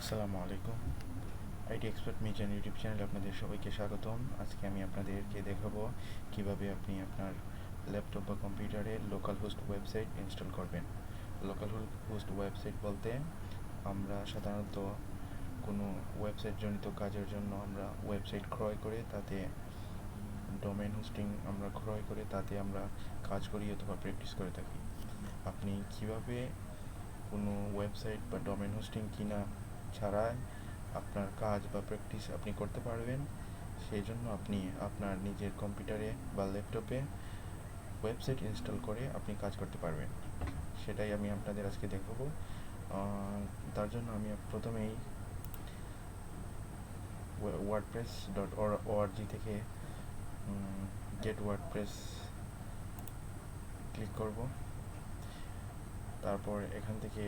আসসালামু আলাইকুম। IT expert Mizan YouTube চ্যানেলে আপনাদের সবাইকে স্বাগতম। আজকে আমি আপনাদেরকে দেখাবো কিভাবে আপনি আপনার ল্যাপটপ বা কম্পিউটারে লোকাল হোস্ট ওয়েবসাইট ইনস্টল করবেন। লোকাল হোস্ট ওয়েবসাইট বলতে আমরা সাধারণত কোনো ওয়েবসাইট জনিত কাজের জন্য আমরা ওয়েবসাইট ক্রয় করে তাতে ডোমেইন হোস্টিং আমরা ক্রয় করে তাতে আমরা কাজ করি অথবা প্র্যাকটিস করে থাকি। আপনি কিভাবে কোনো ওয়েবসাইট বা ডোমেইন হোস্টিং কিনা ছাড়াই আপনার কাজ বা প্র্যাকটিস আপনি করতে পারবেন, সেই জন্য আপনি আপনার নিজের কম্পিউটারে বা ল্যাপটপে ওয়েবসাইট ইনস্টল করে আপনি কাজ করতে পারবেন। সেটাই আমি আপনাদের আজকে দেখাবো। তার জন্য আমি প্রথমেই wordpress.org থেকে গেট ওয়ার্ডপ্রেস ক্লিক করব। তারপর এখান থেকে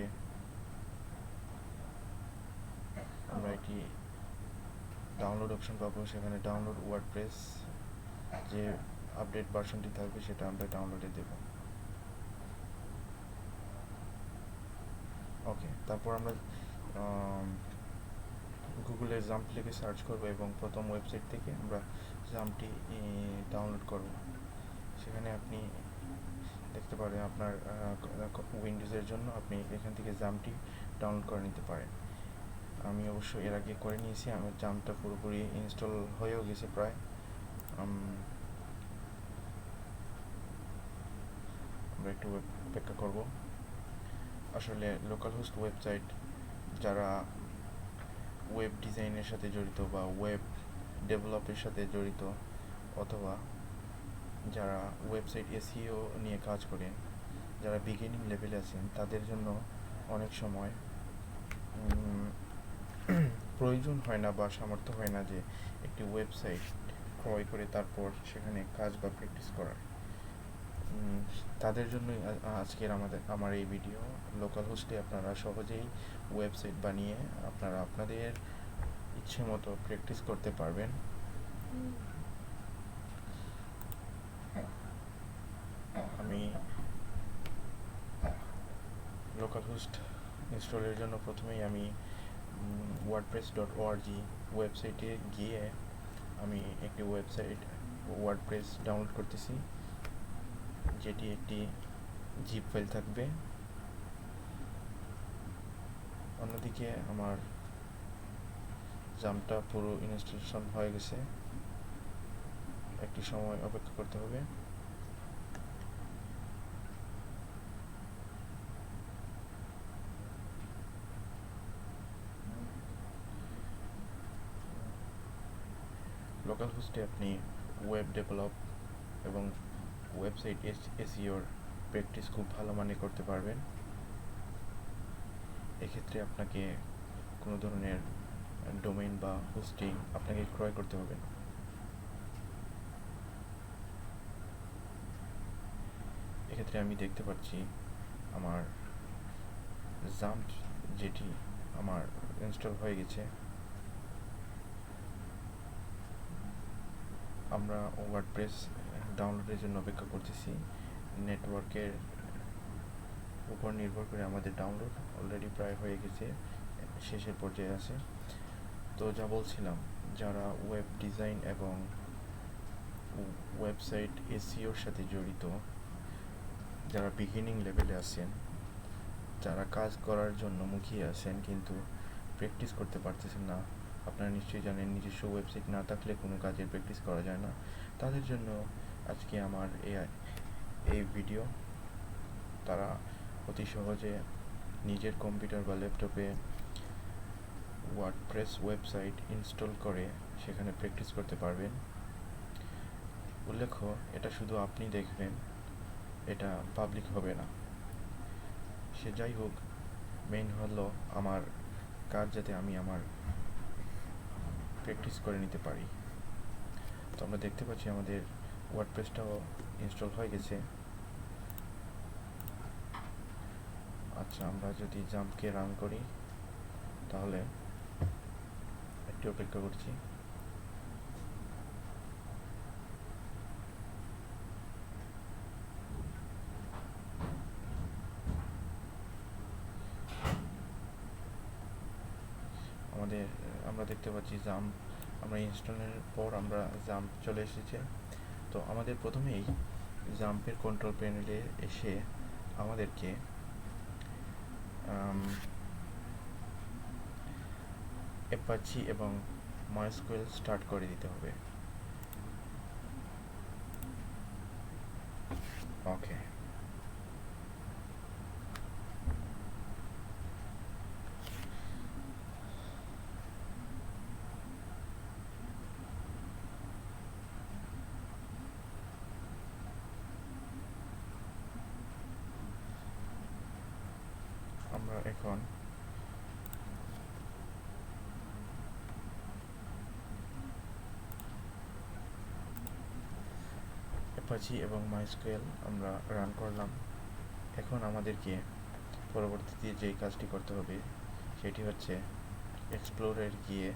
আমরা একটি ডাউনলোড অপশন পাবো, সেখানে ডাউনলোড ওয়ার্ডপ্রেস যে আপডেট ভার্সনটি থাকবে সেটা আমরা ডাউনলোডে দেব। ওকে, তারপর আমরা গুগলে জাম্প লিখে সার্চ করব এবং প্রথম ওয়েবসাইট থেকে আমরা জাম্পটি ডাউনলোড করব। সেখানে আপনি দেখতে পারেন আপনার উইন্ডোজের জন্য আপনি এখান থেকে জাম্পটি ডাউনলোড করে নিতে পারেন। আমি অবশ্য এর আগে করে নিয়েছি, আমার জাম্পটা পুরোপুরি ইনস্টল হয়েও গেছে প্রায়। আমরা একটু অপেক্ষা করব। আসলে লোকাল হোস্ট ওয়েবসাইট যারা ওয়েব ডিজাইনের সাথে জড়িত বা ওয়েব ডেভেলপের সাথে জড়িত অথবা যারা ওয়েবসাইট এসইও নিয়ে কাজ করেন, যারা বিগিনিং লেভেলে আছেন, তাদের জন্য অনেক সময় প্রয়োজন হয় না বা সামর্থ্য হয় না যে একটি ওয়েবসাইট ক্রয় করে তারপর সেখানে কাজ বা প্র্যাকটিস করার। তাদের জন্যই আজকের আমার এই ভিডিও। লোকাল হোস্টে আপনারা সহজেই ওয়েবসাইট বানিয়ে আপনারা আপনাদের ইচ্ছে মতো প্র্যাকটিস করতে পারবেন। আমি লোকাল হোস্ট ইনস্টলের জন্য প্রথমেই আমি wordpress.org ওয়েবসাইটে গিয়ে আমি একটি ওয়েবসাইট ওয়ার্ডপ্রেস ডাউনলোড করতেছি, যেটি একটি জিপ ফাইল থাকবে। অন্যদিকে আমার জাম্পটা পুরো ইনস্টলেশন হয়ে গেছে, একটি সময় অপেক্ষা করতে হবে। লোকাল হোস্টে আপনি ওয়েব ডেভেলপ এবং ওয়েবসাইট এসইওর প্র্যাকটিস খুব ভালো মানে করতে পারবেন। এক্ষেত্রে আপনাকে কোনো ধরনের ডোমেইন বা হোস্টিং আপনাকে ক্রয় করতে হবে না। এক্ষেত্রে আমি দেখতে পাচ্ছি আমার জাম্প যেটি আমার ইনস্টল হয়ে গেছে। আমরা ওয়ার্ডপ্রেস ডাউনলোডের জন্য অপেক্ষা করতেছি। নেটওয়ার্কের উপর নির্ভর করে আমাদের ডাউনলোড অলরেডি প্রায় হয়ে গেছে, শেষের পর্যায়ে আছে। তো যা বলছিলাম, যারা ওয়েব ডিজাইন এবং ওয়েবসাইট এসইওর সাথে জড়িত, যারা বিগিনিং লেভেলে আছেন, যারা কাজ করার জন্য মুখিয়ে আছেন কিন্তু প্র্যাকটিস করতে পারতেছেন না, আপনারা নিশ্চয়ই জানেন নিজস্ব ওয়েবসাইট না থাকলে কোনো কাজের প্র্যাকটিস করা যায় না, তাদের জন্য আজকে আমার এই ভিডিও। তারা অতি সহজে নিজের কম্পিউটার বা ল্যাপটপে ওয়ার্ডপ্রেস ওয়েবসাইট ইনস্টল করে সেখানে প্র্যাকটিস করতে পারবেন। উল্লেখ্য, এটা শুধু আপনি দেখবেন, এটা পাবলিক হবে না। সে যাই হোক, মেইন হলো আমার কাজ যাতে আমি আমার প্র্যাকটিস করে নিতে পারি। তো আমরা দেখতে পাচ্ছি আমাদের ওয়ার্ডপ্রেসটাও ইনস্টল হয়ে গেছে। আচ্ছা, আমরা যদি জাম্পকে রান করি তাহলে একটু অপেক্ষা করছি। আমরা দেখতে পাচ্ছি জাম্প আমরা ইনস্টলের পর আমরা জাম্প চলে এসেছে। তো আমাদের প্রথমেই জাম্পের কন্ট্রোল প্যানেলে এসে আমাদেরকে অ্যাপাচি এবং মাইস্কুয়েল স্টার্ট করে দিতে হবে। ওকে, আমরা এখন অ্যাপাচি এবং মাইস্কুয়েল আমরা রান করলাম। এখন আমাদেরকে পরবর্তীতে যেই কাজটি করতে হবে সেটি হচ্ছে এক্সপ্লোরের গিয়ে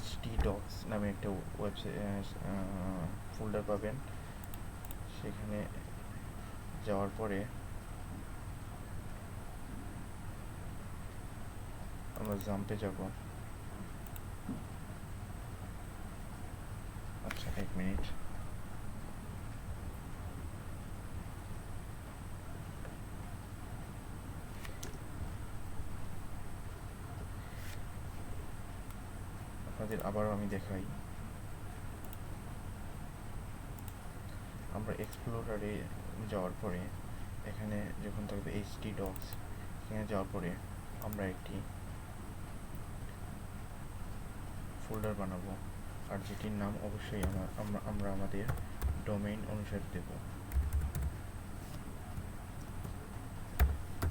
htdocs নামে একটা ওয়েবসাইট ফোল্ডার পাবেন। সেখানে যাওয়ার পরে আমরা জাম্পে যাব। আচ্ছা, 1 মিনিট। আপনাদের আবারও আমি দেখাই। আমরা এক্সপ্লোরারে যাওয়ার পরে এখানে যখন থাকবে htdocs, এখানে যাওয়ার পরে আমরা একটি ফোল্ডার বানাবো, আর যেটির নাম অবশ্যই আমরা আমাদের ডোমেইন অনুসারে দেব।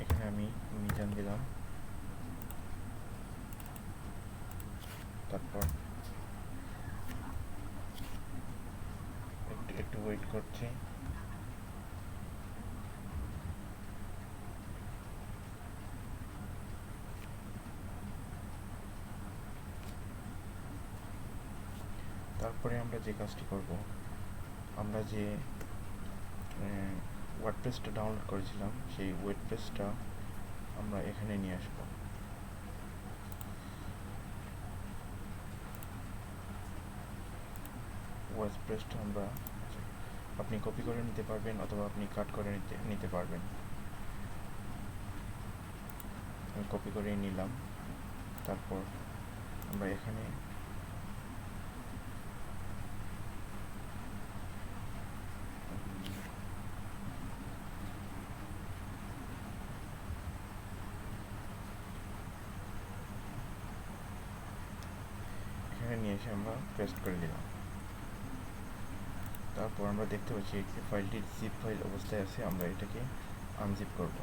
এখানে আমি মিজান দিলাম। তারপর একটু ওয়েট করছি। তারপরে আমরা যে কাজটি করব, আমরা যে ওয়ার্ডপ্রেসটা ডাউনলোড করেছিলাম সেই ওয়ার্ডপ্রেসটা আমরা এখানে নিয়ে আসব। ওয়ার্ডপ্রেসটা আপনি কপি করে নিতে পারবেন অথবা আপনি কাট করে নিতে পারবেন। আমি কপি করেই নিলাম। তারপর আমরা এখানে নিয়ে এসে আমরা পেস্ট করে দিলাম। তারপর আমরা দেখতে পাচ্ছি এই ফাইলটি জিপ ফাইল অবস্থায় আছে। আমরা এটাকে আনজিপ করব।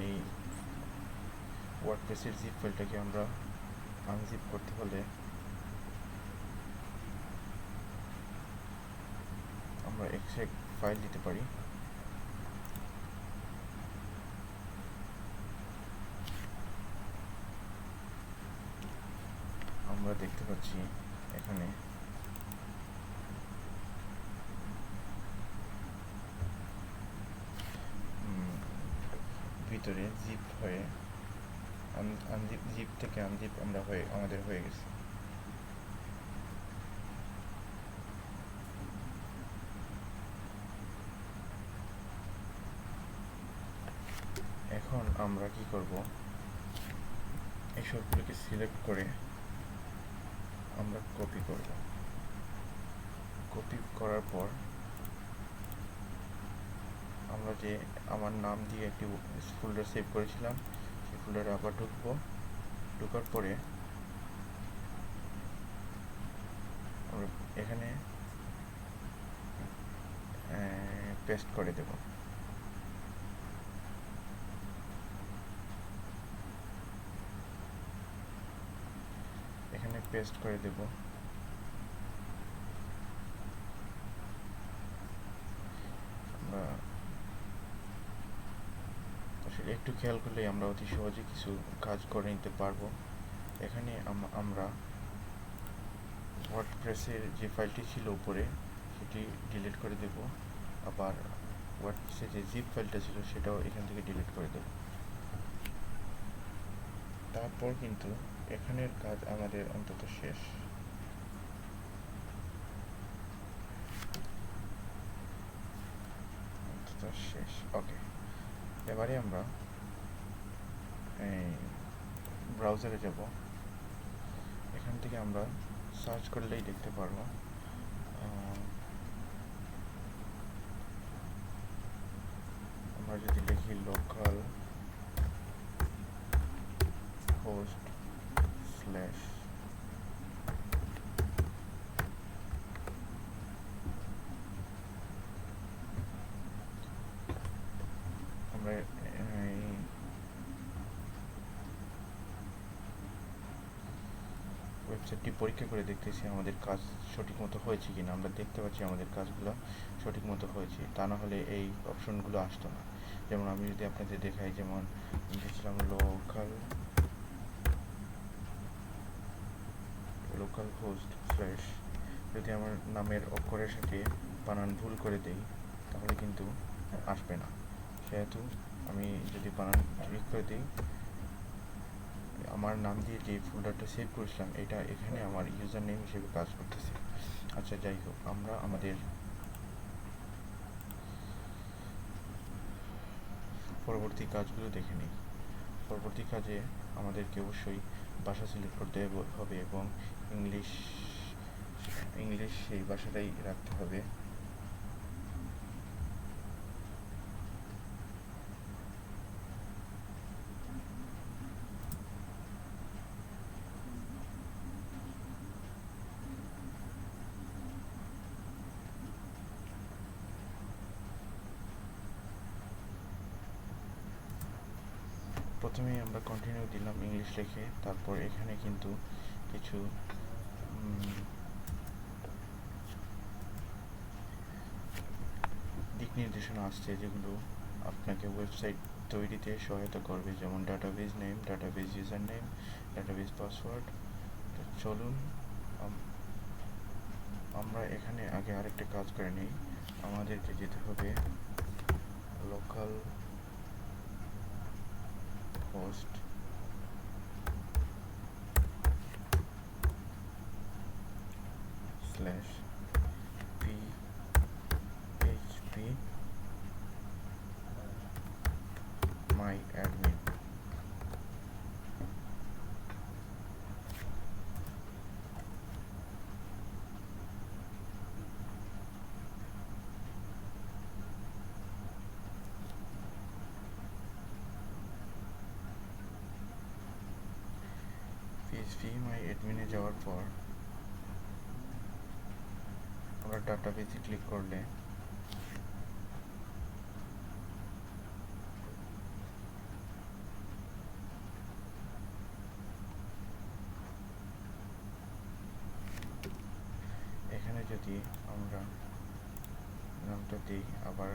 এই ওয়ার্ডপ্রেসের জিপ ফাইলটাকে আমরা আনজিপ করতে হলে আমরা এক্সট্রাক্ট ফাইল দিতে পারি। আমরা দেখতে পাচ্ছি এখানে ভিতরে জিপ হয়ে আনজিপ, জিপ থেকে আনজিপ আমাদের হয়ে গেছে। এখন আমরা কি করব, এই সবগুলোকে সিলেক্ট করে আমরা কপি করব। কপি করার পর আমরা যে আমার নাম দিয়ে একটি ফোল্ডার সেভ করেছিলাম সেই ফোল্ডারে আবার ঢুকবো। ঢোকার পরে আমরা এখানে পেস্ট করে দেব। এখানে পেস্ট করে দেব। আমরা আসলে একটু খেয়াল করলেই আমরা অতি সহজে কিছু কাজ করে নিতে পারবো। এখানে আমরা ওয়ার্ডপ্রেসের যে ফাইলটি ছিল উপরে সেটি ডিলিট করে দেব। আবার ওয়ার্ডপ্রেসে যে জিপ ফাইলটা ছিল সেটাও এখান থেকে ডিলিট করে দেব। তারপর কিন্তু এখানের কাজ আমাদের অন্তত শেষ। ওকে, এবারে আমরা এই ব্রাউজারে যাব। এখান থেকে আমরা সার্চ করলেই দেখতে পারবো। আমরা যদি লিখি লোকাল হোস্ট স্ল্যাশ আমরা ওয়েবসাইটটি পরীক্ষা করে দেখতেছি আমাদের কাজ সঠিক মতো হয়েছে কিনা। আমরা দেখতে পাচ্ছি আমাদের কাজগুলো সঠিক মতো হয়েছে, তা না হলে এই অপশনগুলো আসতো না। যেমন আমি যদি আপনাদের দেখাই, যেমন দিয়েছিলাম লোকাল হোস্ট স্ল্যাশ, যদি আমার নামের অক্ষরের সাথে বানান ভুল করে দেই তাহলে কিন্তু আসবে না। সেহেতু আমি যদি বানান ঠিক করে দিই, আমার নাম দিয়ে যে ফোল্ডারটা সেভ করেছিলাম এটা এখানে আমার ইউজার নেম হিসেবে কাজ করতেছে। আচ্ছা, যাই হোক, আমরা আমাদের পরবর্তী কাজগুলো দেখে নিই। পরবর্তী কাজে আমাদেরকে অবশ্যই ভাষা সিলেক্ট করতে হবে এবং ইংলিশ সেই ভাষাটাই রাখতে হবে। প্রথমেই আমরা কন্টিনিউ দিলাম ইংলিশ লিখে। তারপর এখানে কিন্তু কিছু দিক নির্দেশনা আসছে যেগুলো আপনাকে ওয়েবসাইট তৈরিতে সহায়তা করবে, যেমন database name, database user name, database password. তো চলুন আমরা এখানে আগে আরেকটা কাজ করে নিই। আমাদেরকে যেতে হবে local host slash php my admin। php my admin এ যাওয়ার পর আমরা ডাটাবেজে ক্লিক করলে এখানে যদি আমরা নামটা দিই, আবার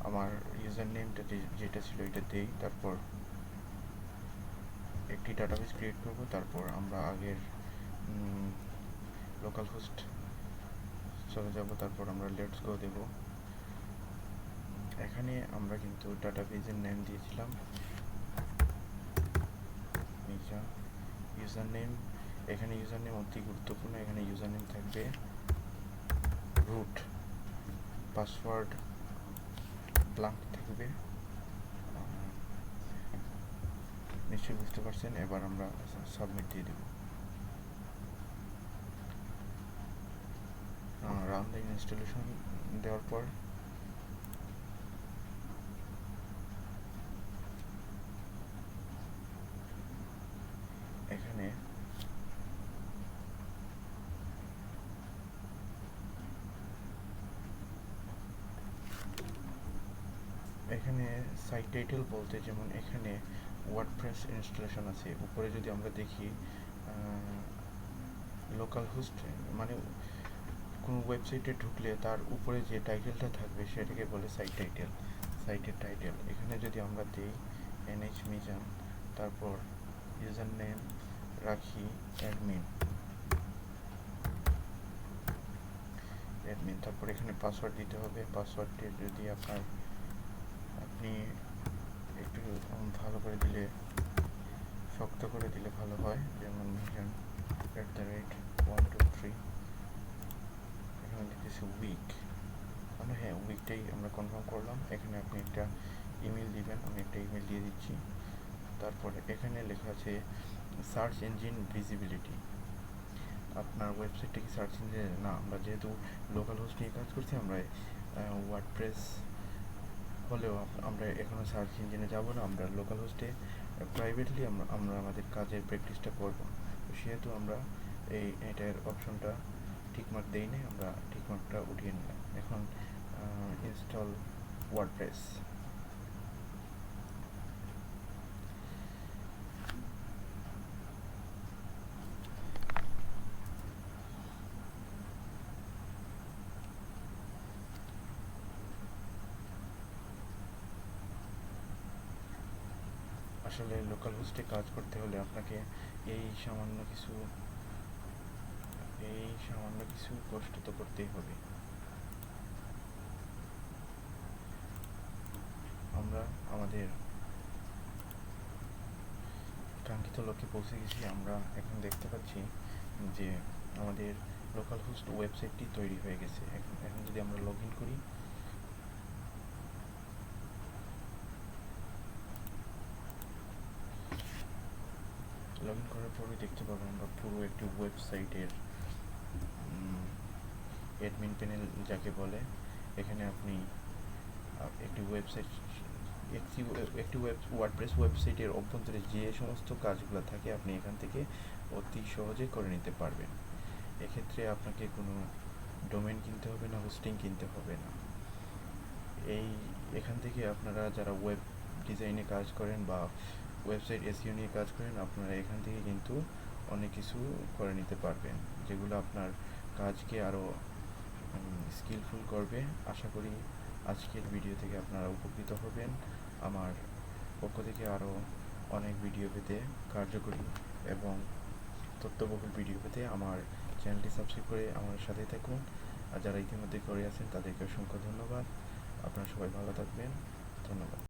আমার ইউজার নেমটা যেটা ছিল এটা দিই, তারপর একটি ডাটাবেস ক্রিয়েট করব, তারপর আমরা আগের লোকাল হোস্ট চলে যাব, তারপর আমরা লেটস গো দেব। এখানে আমরা কিন্তু ডাটাবেজের নেম দিয়েছিলাম মিজান। ইউজার নেম, এখানে ইউজার নেম অতি গুরুত্বপূর্ণ। এখানে ইউজার নেম থাকবে রুট, পাসওয়ার্ড ব্ল্যাঙ্ক থাকবে। নিশ্চয়ই বুঝতে পারছেন। এবার আমরা সাবমিট দিয়ে দেব। রান দ্য ইনস্টলেশন দেওয়ার পর এখানে সাইট টাইটেল বলতে, যেমন এখানে ওয়ার্ডপ্রেস ইনস্টলেশন আছে। উপরে যদি আমরা দেখি লোকাল হোস্ট মানে কোনো ওয়েবসাইটে ঢুকলে তার উপরে যে টাইটেলটা থাকবে সেটাকে বলে সাইট টাইটেল, সাইটের টাইটেল। এখানে যদি আমরা দিই NH মিজান, তারপর ইউজার নেম রাখি অ্যাডমিন, অ্যাডমিন। তারপর এখানে পাসওয়ার্ড দিতে হবে। পাসওয়ার্ডটি যদি আপনি একটু ভালো করে দিলে, শক্ত করে দিলে ভালো হয়, যেমন মিজান @123। এখানে দিতেছি উইক, মানে হ্যাঁ উইকটাই আমরা কনফার্ম করলাম। এখানে আপনি একটা ইমেল দিবেন, আমি একটা ইমেল দিয়ে দিচ্ছি। তারপরে এখানে লেখা আছে সার্চ ইঞ্জিন ভিজিবিলিটি। আপনার ওয়েবসাইটটা কি সার্চ ইঞ্জিনে না? আমরা যেহেতু লোকাল হোস্ট নিয়ে কাজ করছি, আমরা ওয়ার্ডপ্রেস হলেও আমরা এখনও সার্চ ইঞ্জিনে যাব না, আমরা লোকাল হোস্টে প্রাইভেটলি আমরা আমাদের কাজের প্র্যাকটিসটা করব। তো সেহেতু আমরা এটার অপশনটা টিকমার্ক দেই নাই, আমরা টিকমার্কটা উঠিয়ে নিলাম। এখন ইনস্টল ওয়ার্ডপ্রেস। আসলে লোকাল হোস্টে কাজ করতে হলে আপনাকে এই সামান্য কিছু কষ্ট তো করতেই হবে। আমরা আমাদের কাঙ্ক্ষিত লক্ষ্যে পৌঁছে গেছি। আমরা এখন দেখতে পাচ্ছি যে আমাদের লোকাল হোস্ট ওয়েবসাইটটি তৈরি হয়ে গেছে। এখন যদি আমরা লগ ইন করি, লগ ইন করার পরে দেখতে পাবেন আমরা পুরো একটি ওয়েবসাইটের অ্যাডমিন প্যানেল যাকে বলে। এখানে আপনি একটি ওয়ার্ডপ্রেস ওয়েবসাইটের অভ্যন্তরে যে সমস্ত কাজগুলো থাকে আপনি এখান থেকে অতি সহজে করে নিতে পারবেন। এক্ষেত্রে আপনাকে কোনো ডোমেন কিনতে হবে না, হোস্টিং কিনতে হবে না। এখান থেকে আপনারা যারা ওয়েব ডিজাইনে কাজ করেন বা ওয়েবসাইট এসইও নিয়ে কাজ করেন, আপনারা এখান থেকে কিন্তু অনেক কিছু করে নিতে পারবেন, যেগুলো আপনার কাজকে আরও স্কিলফুল করবে। আশা করি আজকের ভিডিও থেকে আপনারা উপকৃত হবেন। আমার পক্ষ থেকে আরও অনেক ভিডিও পেতে, কার্যকরী এবং তথ্যবহুল ভিডিও পেতে আমার চ্যানেলটি সাবস্ক্রাইব করে আমার সাথে থাকুন। আর যারা ইতিমধ্যে করে আছেন তাদেরকে অসংখ্য ধন্যবাদ। আপনারা সবাই ভালো থাকবেন। ধন্যবাদ।